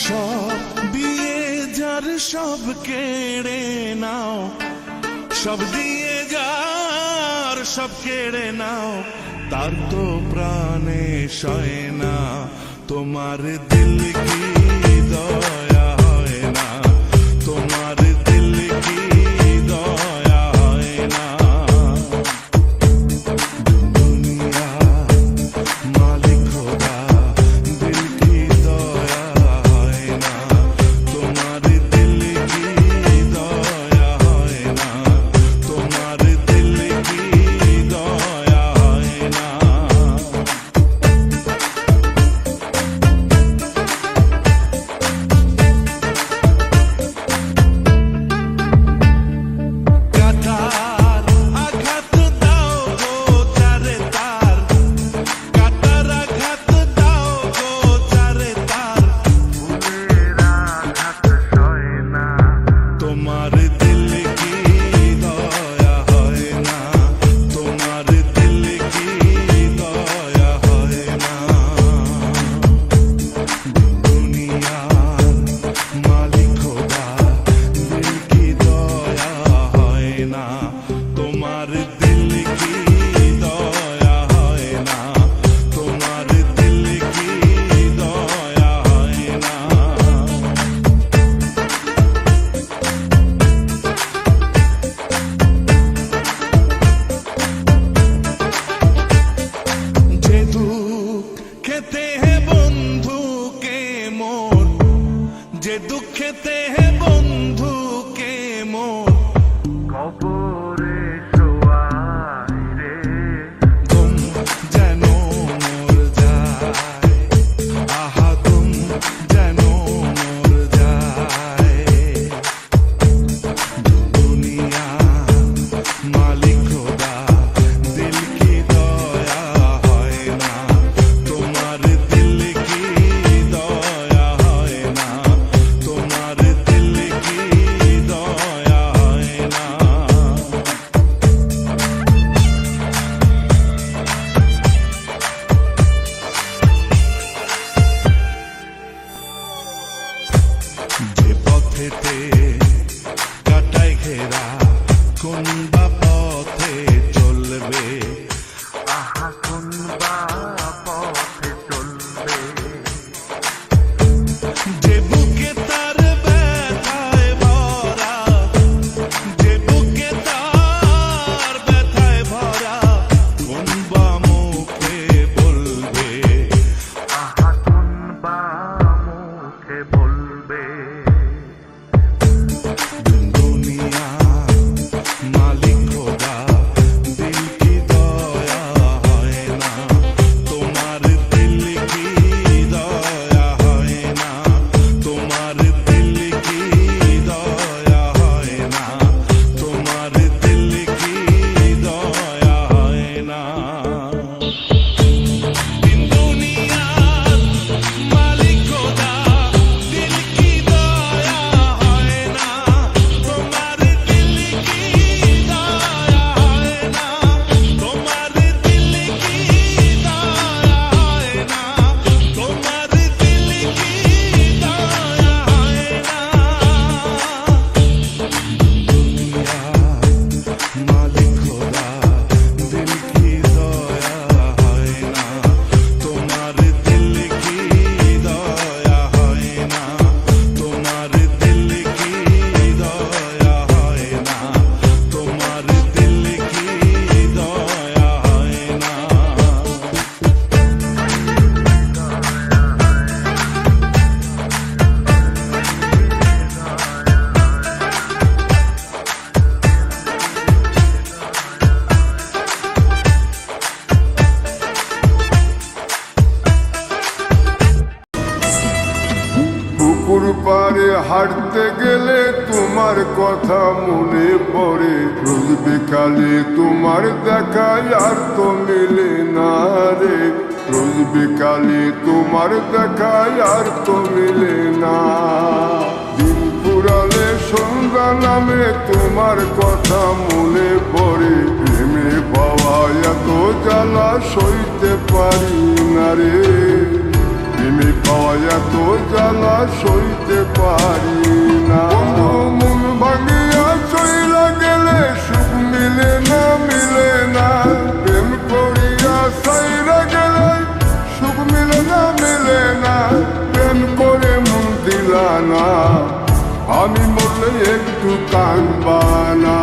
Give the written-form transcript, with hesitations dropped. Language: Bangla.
সব দিয়ে যার সব কেড়ে নাও, সব দিয়ে যার সব কেড়ে নাও, তার তো প্রাণে সয় না। তোমার দিল কি দয়া হয় না, তোমার দিল কি দয়া হয় না। দুনিয়া মালিক খোদা, দিল কি দয়া হয় না, তোমার দিল কি দয়া হয় না, তোমার দিল কি দয়া হয় না। যে দুঃখেতে হে বন্ধু কে মোর কবরে শোয়াই রে, তুম যেন মোর যায়, আহা তুম যেন মোর যায়। দুনিয়া মালিক খোদা, দিল কি দয়া হয় না, তোমার দিল কি দয়া হয় না, তোমার দিল কি দয়া হয় না। যে পথেতে কাটায় ঘেরা, কোন বা পথে চলবে, আহা কোন বা পথে চলবে। যে বুকে তার ব্যথায় ভরা, যে বুকে তার ব্যথায় ভরা, কোন বা মুখে বলবে, আহা কোন বা মুখে বলবে। দুনিয়া মালিক খোদা, দিল কি দয়া হয় না, তোমার দিল কি দয়া হয় না, তোমার দিল কি দয়া হয় না, তোমার দিল কি দয়া হয় না। দুনিয়া মালিক খোদা, দিল কি দয়া হয় না, তোমার দিল কি দয়া হয় না, তোমার দিল কি দয়া হয় না, তোমার দিল কি দয়া হয় না। দুনিয়া মালিক খোদা, দিল কি দয়া হয় না, তোমার দিল কি দয়া হয় না, তোমার দিল কি দয়া হয় না, তোমার দিল কি দয়া হয় না। পুকুর পাড়ে হাঁটতে গেলে তোমার কথা মনে পড়ে, রোজ বিকালে তোমার দেখা আর তো মিলে না রে, রোজ বিকালে তোমার দেখা আর তো মিলে না। দিন পুরালে সন্ধ্যা নামে তোমার কথা মনে পড়ে, প্রেমে পাওয়া এত জ্বালা সইতে পারি না রে। প্রেমে পাওয়া এত জ্বালা সইতে পারি না। বন্ধু মন ভাঙিয়া চইলা গেলে সুখ মিলে না, মিলে না। প্রেম করিয়া সাইরা গেলে সুখ মিলে না, মিলে না। প্রেম করে মন দিলা না, আমি মরলে একটু কানবা না।